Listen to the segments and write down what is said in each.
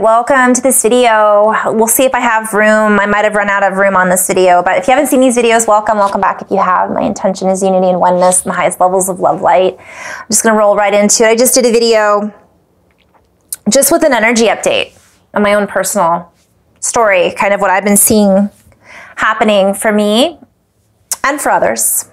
welcome to this video. We'll see if I have room. I might have run out of room on this video, but if you haven't seen these videos, welcome back. If you have, my intention is unity and oneness and the highest levels of love light. I'm just gonna roll right into it. I just did a video just with an energy update on my own personal story, kind of what I've been seeing happening for me and for others.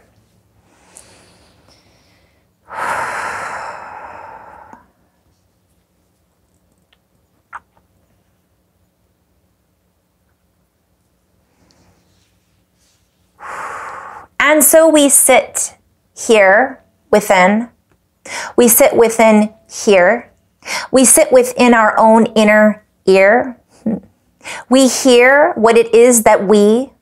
And so we sit here within. We sit within here. We sit within our own inner ear. We hear what it is that we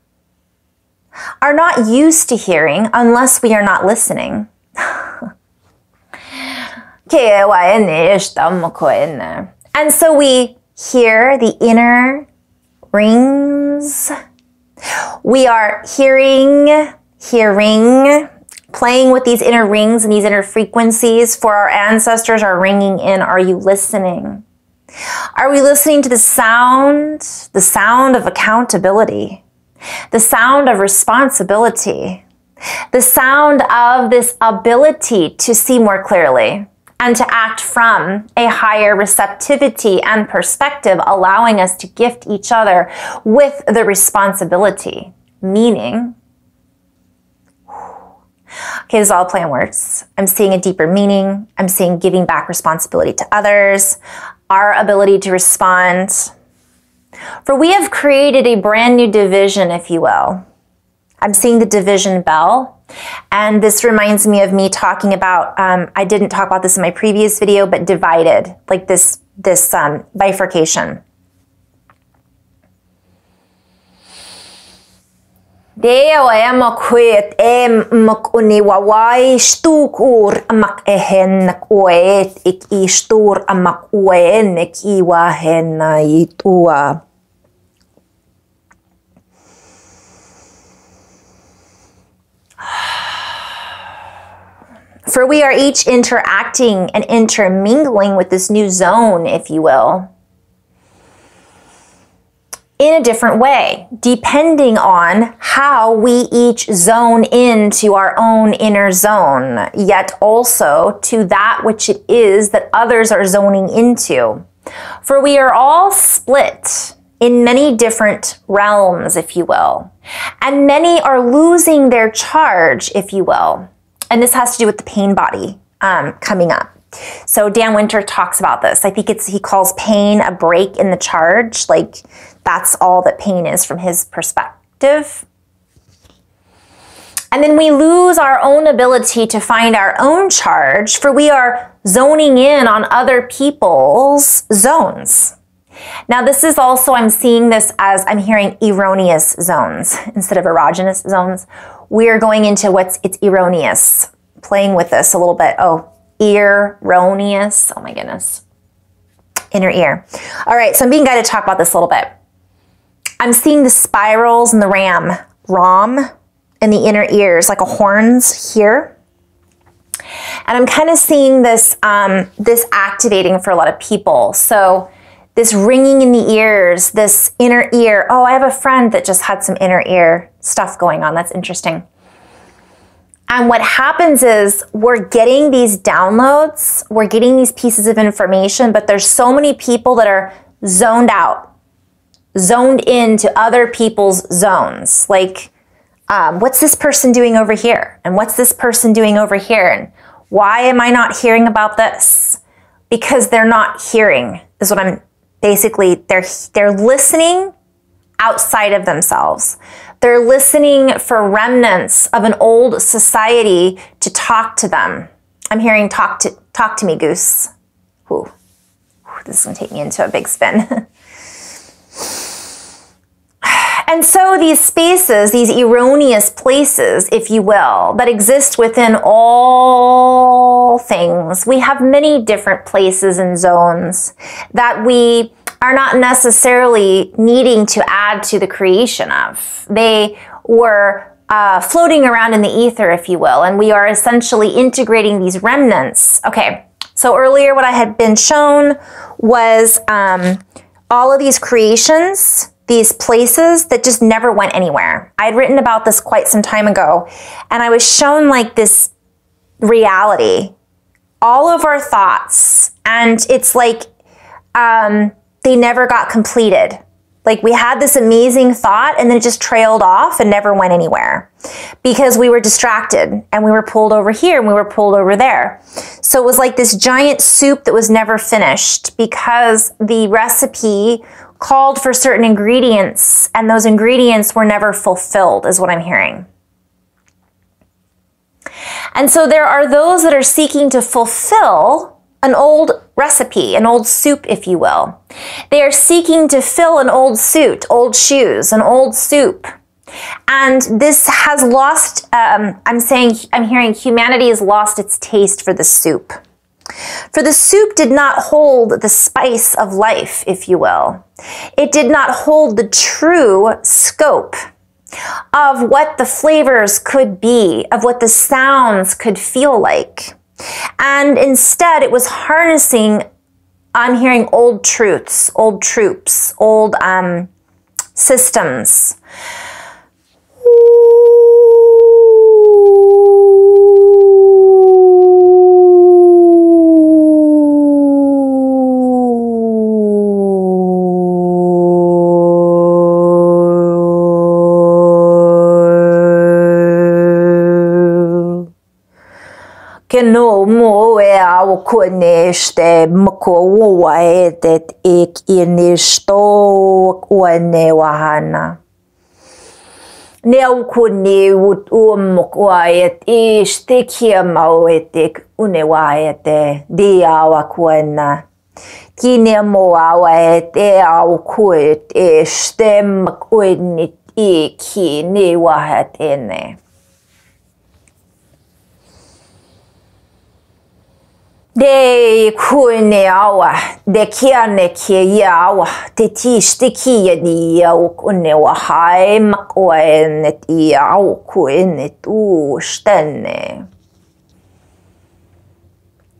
are not used to hearing unless we are not listening. And so we hear the inner rings. We are hearing, playing with these inner rings and these inner frequencies for our ancestors are ringing in. Are you listening? Are we listening to the sound of accountability, the sound of responsibility, the sound of this ability to see more clearly and to act from a higher receptivity and perspective, allowing us to gift each other with the responsibility, meaning, okay, this is all play on words. I'm seeing a deeper meaning. I'm seeing giving back responsibility to others, our ability to respond. For we have created a brand new division, if you will. I'm seeing the division bell. And this reminds me of me talking about, I didn't talk about this in my previous video, but divided, like this bifurcation. Deo quit makuni wawai stukur amak ehen oet ik istur amak oen ik iwa hena itua. For we are each interacting and intermingling with this new zone, if you will, in a different way, depending on how we each zone into our own inner zone, yet also to that which it is that others are zoning into. For we are all split in many different realms, if you will, and many are losing their charge, if you will. And this has to do with the pain body coming up. So Dan Winter talks about this. I think he calls pain a break in the charge, like that's all that pain is from his perspective. And then we lose our own ability to find our own charge, for we are zoning in on other people's zones. Now this is also, I'm seeing this as I'm hearing erroneous zones instead of erogenous zones. We're going into it's erroneous, playing with this a little bit. Oh, erroneous. Oh my goodness. Inner ear. All right, so I'm being guided to talk about this a little bit. I'm seeing the spirals and the ram in the inner ears, like a horns here. And I'm kind of seeing this, this activating for a lot of people. So this ringing in the ears, this inner ear. Oh, I have a friend that just had some inner ear stuff going on. That's interesting. And what happens is we're getting these downloads, we're getting these pieces of information, but there's so many people that are zoned out, zoned into other people's zones. Like, what's this person doing over here? And what's this person doing over here? And why am I not hearing about this? Because they're not hearing, is what I'm basically, they're listening outside of themselves. They're listening for remnants of an old society to talk to them. I'm hearing talk to me, goose. Ooh, this is gonna take me into a big spin. And so these spaces, these erroneous places, if you will, that exist within all things, we have many different places and zones that we are not necessarily needing to add to the creation of. They were floating around in the ether, if you will, and we are essentially integrating these remnants. Okay, so earlier what I had been shown was all of these creations, these places that just never went anywhere. I'd written about this quite some time ago, and I was shown like this reality, all of our thoughts, and it's like they never got completed. Like we had this amazing thought and then it just trailed off and never went anywhere because we were distracted and we were pulled over here and we were pulled over there. So it was like this giant soup that was never finished because the recipe called for certain ingredients and those ingredients were never fulfilled, is what I'm hearing. And so there are those that are seeking to fulfill an old recipe, an old soup, if you will. They are seeking to fill an old suit, old shoes, an old soup. And this has lost, I'm hearing humanity has lost its taste for the soup. For the soup did not hold the spice of life, if you will. It did not hold the true scope of what the flavors could be, of what the sounds could feel like. And instead, it was harnessing, I'm hearing old truths, old troops, old systems. No more our coneste mko waetet ik inisto one wahana. Neo kune would quiet is take here mauetic unewaete dia wakwana. Kine moawet our quit is stem quinit iki ne wahat ene. De kune awa, de kiane ki yawa, te tish te kia ni yaw kune wahai makwaenet yaw kuenet stenne.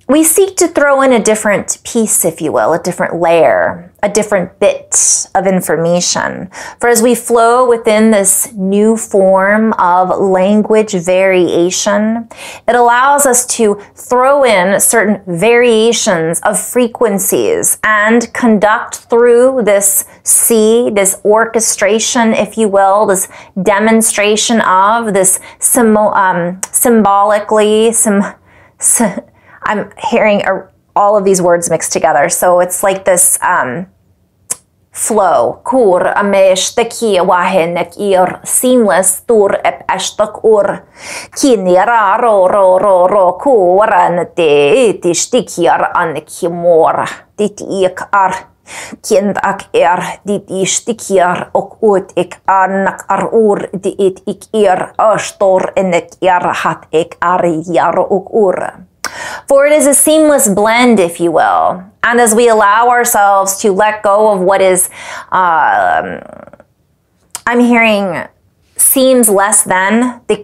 We seek to throw in a different piece, if you will, a different layer, a different bit of information. For as we flow within this new form of language variation, it allows us to throw in certain variations of frequencies and conduct through this this orchestration, if you will, this demonstration of this symbolically, I'm hearing all of these words mixed together. So it's like this flow. Kur amesh teki wahenek ir seamless tur ep ashtak ur kinira ro kuran te tishtikir anikimor titik ar kindak dit ishtikir ok ut ik anak ar ur dit ik ir ashtor enek ir hat ik ar yar ok ur. For it is a seamless blend, if you will. And as we allow ourselves to let go of what is, I'm hearing seems less than, we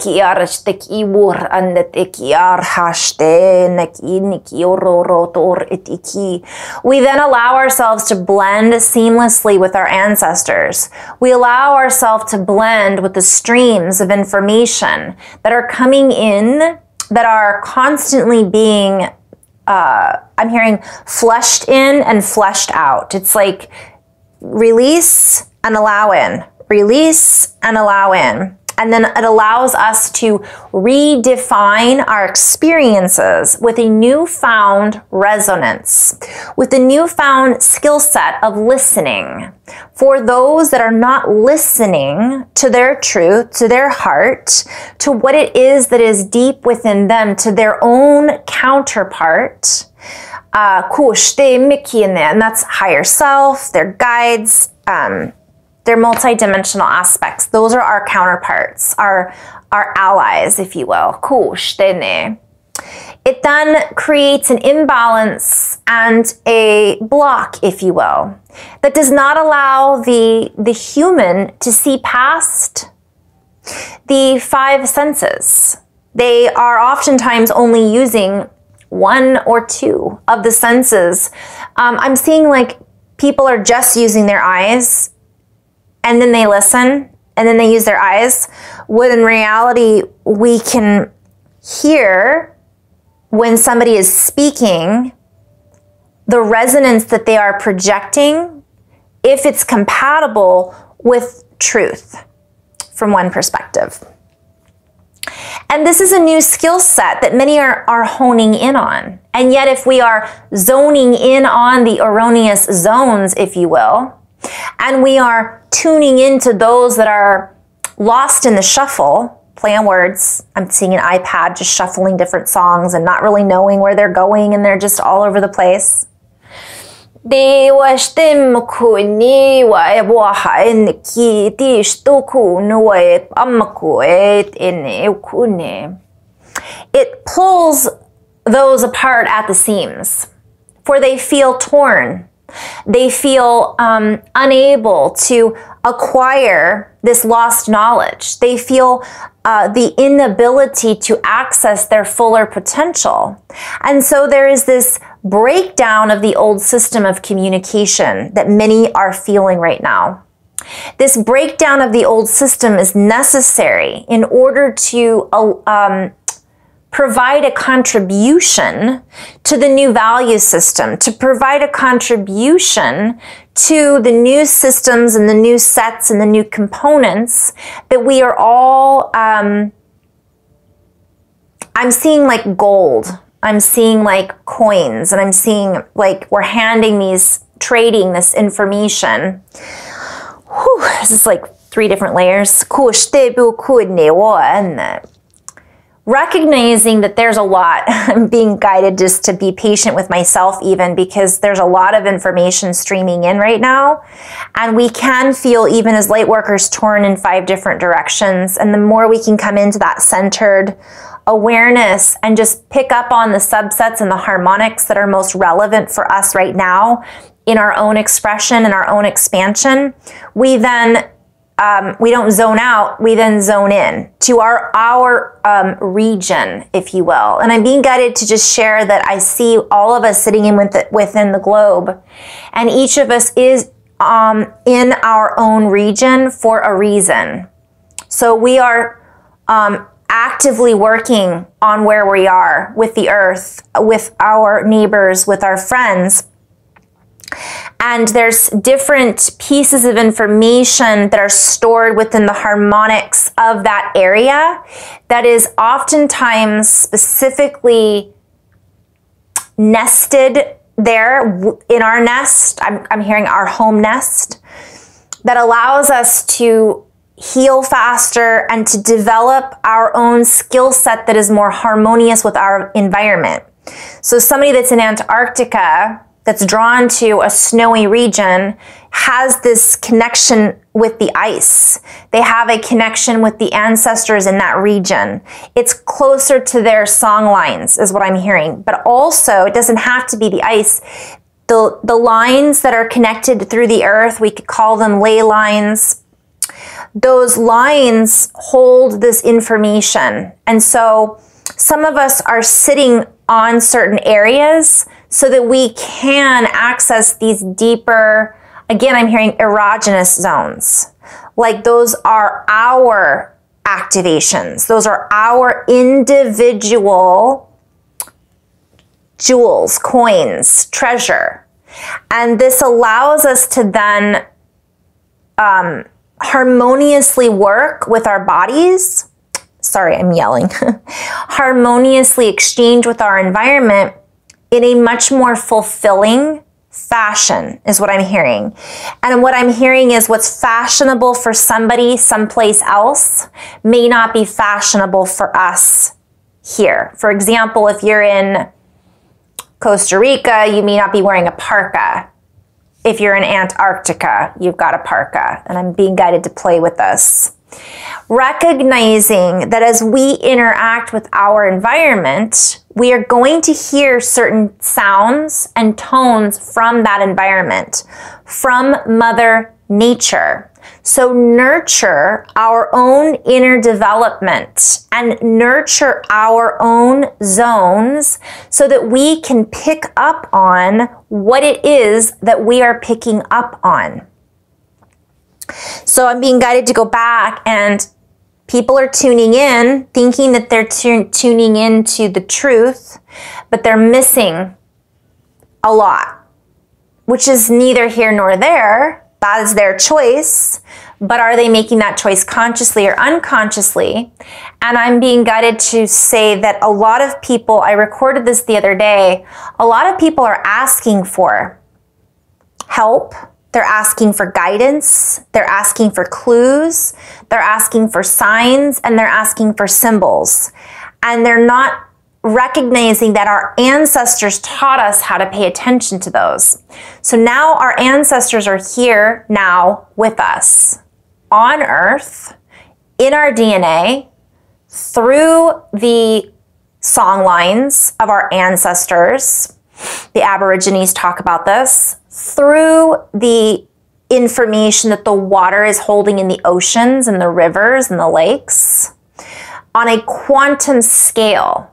then allow ourselves to blend seamlessly with our ancestors. We allow ourselves to blend with the streams of information that are coming in, that are constantly being, I'm hearing fleshed in and fleshed out. It's like release and allow in, release and allow in. And then it allows us to redefine our experiences with a newfound resonance, with a newfound skill set of listening. For those that are not listening to their truth, to their heart, to what it is that is deep within them, to their own counterpart, and that's higher self, their guides, they're multidimensional aspects. Those are our counterparts, our allies, if you will. It then creates an imbalance and a block, if you will, that does not allow the human to see past the five senses. They are oftentimes only using one or two of the senses. I'm seeing like people are just using their eyes and then they listen and then they use their eyes, when in reality, we can hear when somebody is speaking the resonance that they are projecting, if it's compatible with truth from one perspective. And this is a new skill set that many are honing in on. And yet if we are zoning in on the erroneous zones, if you will, and we are tuning into those that are lost in the shuffle, play on words, I'm seeing an iPad just shuffling different songs and not really knowing where they're going, and they're just all over the place. It pulls those apart at the seams, for they feel torn. They feel unable to acquire this lost knowledge. They feel the inability to access their fuller potential. And so there is this breakdown of the old system of communication that many are feeling right now. This breakdown of the old system is necessary in order to provide a contribution to the new value system, to provide a contribution to the new systems and the new sets and the new components that we are all, I'm seeing like gold, I'm seeing like coins, and I'm seeing like we're handing these, trading this information. Whew, this is like 3 different layers. Recognizing that there's a lot. I'm being guided just to be patient with myself even, because there's a lot of information streaming in right now. And we can feel, even as light workers, torn in 5 different directions. And the more we can come into that centered awareness and just pick up on the subsets and the harmonics that are most relevant for us right now in our own expression and our own expansion, we then we don't zone out, we then zone in to our region, if you will. And I'm being guided to just share that I see all of us sitting in within the globe, and each of us is in our own region for a reason. So we are actively working on where we are with the earth, with our neighbors, with our friends. And there's different pieces of information that are stored within the harmonics of that area that is oftentimes specifically nested there in our nest. I'm hearing our home nest, that allows us to heal faster and to develop our own skill set that is more harmonious with our environment. So somebody that's in Antarctica, that's drawn to a snowy region, has this connection with the ice. They have a connection with the ancestors in that region. It's closer to their song lines, is what I'm hearing. But also, it doesn't have to be the ice. The lines that are connected through the earth, we could call them ley lines. Those lines hold this information. And so some of us are sitting on certain areas so that we can access these deeper, again, I'm hearing erogenous zones. Like those are our activations. Those are our individual jewels, coins, treasure. And this allows us to then harmoniously work with our bodies. Sorry, I'm yelling. Harmoniously exchange with our environment in a much more fulfilling fashion, is what I'm hearing. And what I'm hearing is what's fashionable for somebody someplace else may not be fashionable for us here. For example, if you're in Costa Rica, you may not be wearing a parka. If you're in Antarctica, you've got a parka. And I'm being guided to play with this. recognizing that as we interact with our environment, we are going to hear certain sounds and tones from that environment, from Mother Nature. So nurture our own inner development and nurture our own zones so that we can pick up on what it is that we are picking up on. So I'm being guided to go back, and people are tuning in, thinking that they're tuning into the truth, but they're missing a lot, which is neither here nor there. That is their choice, but are they making that choice consciously or unconsciously? And I'm being guided to say that a lot of people, I recorded this the other day, a lot of people are asking for help. They're asking for guidance. They're asking for clues. They're asking for signs, and they're asking for symbols. And they're not recognizing that our ancestors taught us how to pay attention to those. So now our ancestors are here now with us on Earth, in our DNA, through the song lines of our ancestors. The Aborigines talk about this, through the information that the water is holding in the oceans and the rivers and the lakes on a quantum scale.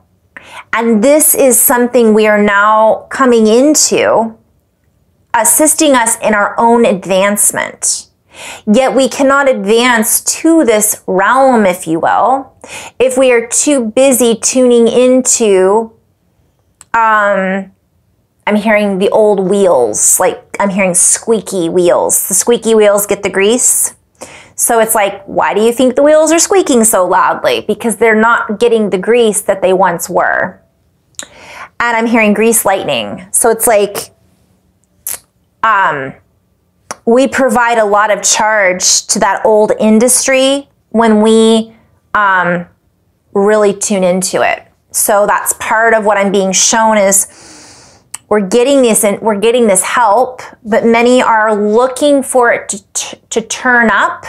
And this is something we are now coming into, assisting us in our own advancement. Yet we cannot advance to this realm, if you will, if we are too busy tuning into, I'm hearing the old wheels, like I'm hearing squeaky wheels. The squeaky wheels get the grease. So it's like, why do you think the wheels are squeaking so loudly? Because they're not getting the grease that they once were. And I'm hearing grease lightning. So it's like, we provide a lot of charge to that old industry when we really tune into it. So that's part of what I'm being shown is we're getting this help, but many are looking for it to turn up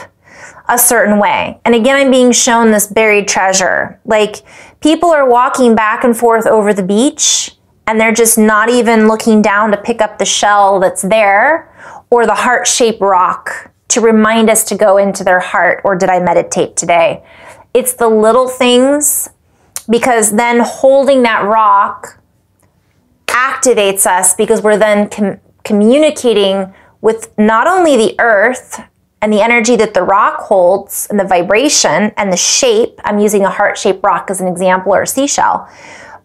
a certain way. And again, I'm being shown this buried treasure. Like, people are walking back and forth over the beach, and they're just not even looking down to pick up the shell that's there or the heart-shaped rock to remind us to go into their heart, or did I meditate today? It's the little things, because then holding that rock activates us, because we're then communicating with not only the earth and the energy that the rock holds and the vibration and the shape. I'm using a heart-shaped rock as an example, or a seashell.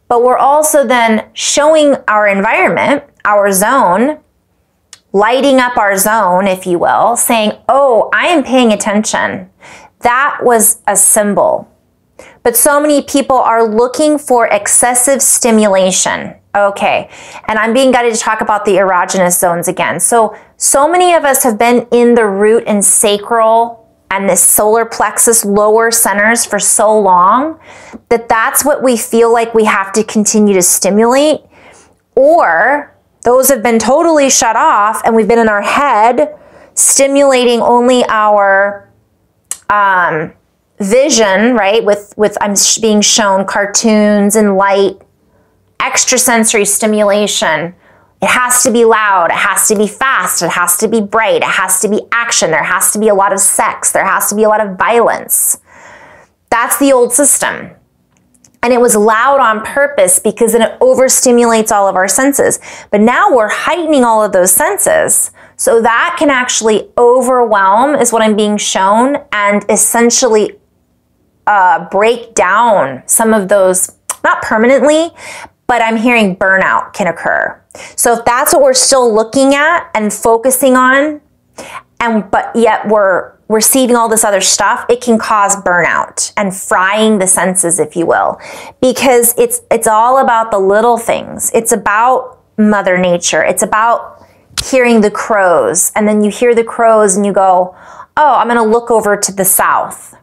But we're also then showing our environment, our zone, lighting up our zone, if you will, saying, oh, I am paying attention. That was a symbol. But so many people are looking for excessive stimulation. Okay, and I'm being guided to talk about the erogenous zones again. So many of us have been in the root and sacral and the solar plexus lower centers for so long that that's what we feel like we have to continue to stimulate, or those have been totally shut off and we've been in our head stimulating only our vision, right? With I'm being shown cartoons and light, extrasensory stimulation. It has to be loud, it has to be fast, it has to be bright, it has to be action, there has to be a lot of sex, there has to be a lot of violence. That's the old system. And it was loud on purpose because then it overstimulates all of our senses. But now we're heightening all of those senses. So that can actually overwhelm, is what I'm being shown, and essentially break down some of those, not permanently, but I'm hearing burnout can occur. So if that's what we're still looking at and focusing on, but yet we're receiving all this other stuff, it can cause burnout and frying the senses, if you will, because it's all about the little things. It's about Mother Nature. It's about hearing the crows, and then you hear the crows and you go, oh, I'm going to look over to the south.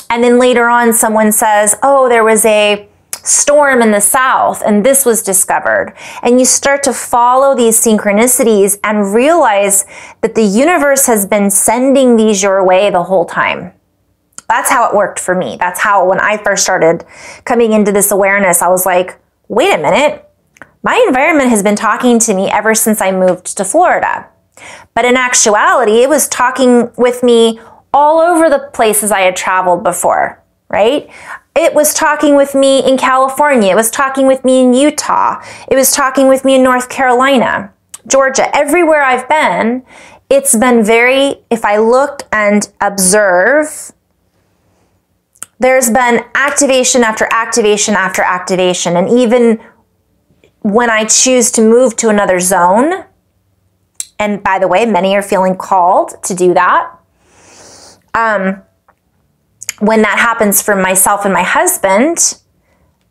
And then later on someone says, oh, there was a storm in the south and this was discovered. And you start to follow these synchronicities and realize that the universe has been sending these your way the whole time. That's how it worked for me. That's how, when I first started coming into this awareness, I was like, wait a minute, my environment has been talking to me ever since I moved to Florida. But in actuality, it was talking with me all over the places I had traveled before, right? It was talking with me in California. It was talking with me in Utah. It was talking with me in North Carolina, Georgia. Everywhere I've been, it's been very, if I look and observe, there's been activation after activation after activation. And even when I choose to move to another zone, and by the way, many are feeling called to do that. When that happens for myself and my husband,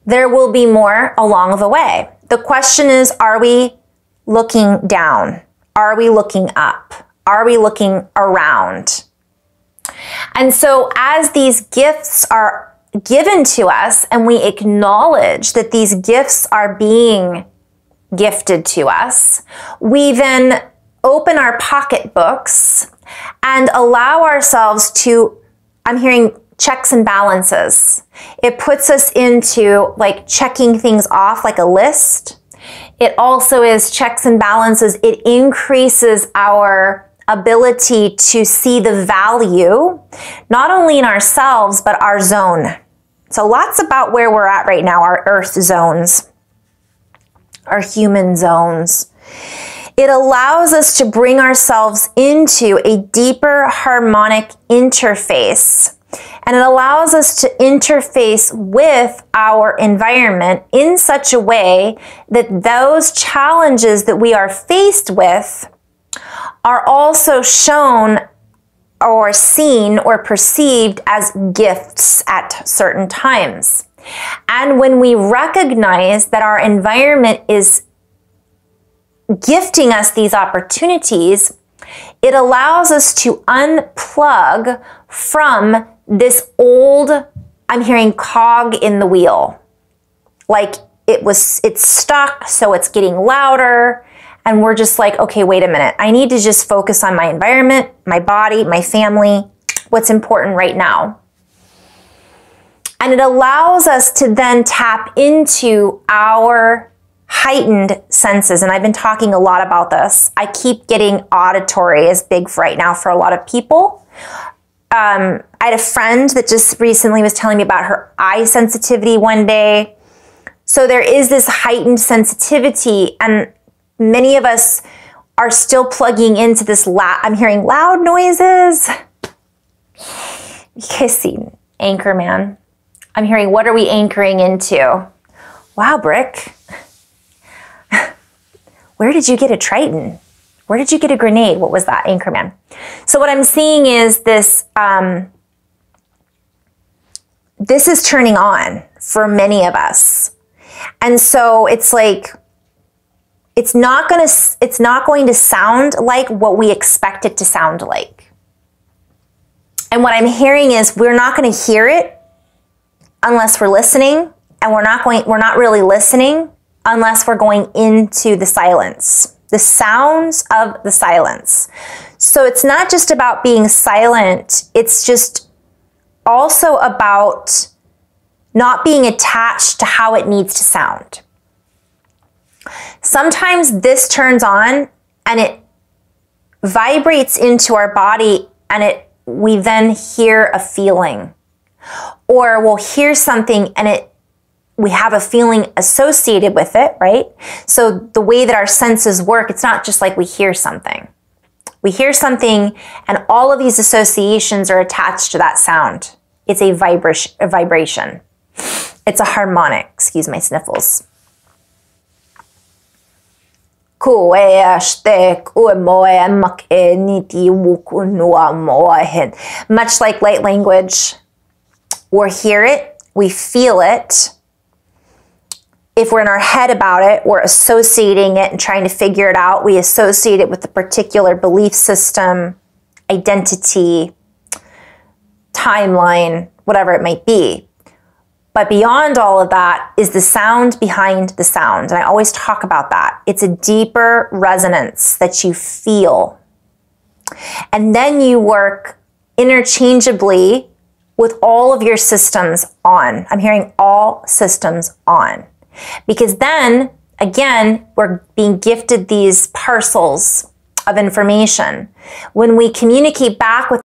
there will be more along the way. The question is, are we looking down? Are we looking up? Are we looking around? And so as these gifts are given to us and we acknowledge that these gifts are being gifted to us, we then open our pocketbooks and allow ourselves to, I'm hearing checks and balances. It puts us into like checking things off like a list. It also is checks and balances. It increases our ability to see the value, not only in ourselves, but our zone. So lots about where we're at right now, our earth zones, our human zones. It allows us to bring ourselves into a deeper harmonic interface. And it allows us to interface with our environment in such a way that those challenges that we are faced with are also shown or seen or perceived as gifts at certain times. And when we recognize that our environment is gifting us these opportunities, it allows us to unplug from this old, I'm hearing cog in the wheel. Like it's stuck, so it's getting louder. And we're just like, okay, wait a minute. I need to just focus on my environment, my body, my family, what's important right now. And it allows us to then tap into our heightened senses. And I've been talking a lot about this. I keep getting auditory is big for right now for a lot of people. I had a friend that just recently was telling me about her eye sensitivity one day. So there is this heightened sensitivity, and many of us are still plugging into this I'm hearing loud noises. You guys see Anchorman. I'm hearing, what are we anchoring into? Wow, Brick. Where did you get a Triton? Where did you get a grenade? What was that? Anchorman. So what I'm seeing is this, this is turning on for many of us. And so it's like, it's not going to sound like what we expect it to sound like. And what I'm hearing is we're not going to hear it unless we're listening, and we're not really listening unless we're going into the silence, the sounds of the silence. So it's not just about being silent, it's just also about not being attached to how it needs to sound. Sometimes this turns on and it vibrates into our body, and we then hear a feeling, or we'll hear something and we have a feeling associated with it, right? So the way that our senses work, it's not just like we hear something. We hear something and all of these associations are attached to that sound. It's a vibration. It's a harmonic, excuse my sniffles. Much like light language, we hear it, we feel it. If we're in our head about it, we're associating it and trying to figure it out. We associate it with a particular belief system, identity, timeline, whatever it might be. But beyond all of that is the sound behind the sound. And I always talk about that. It's a deeper resonance that you feel. And then you work interchangeably with all of your systems on. I'm hearing all systems on. Because then, again, we're being gifted these parcels of information. When we communicate back with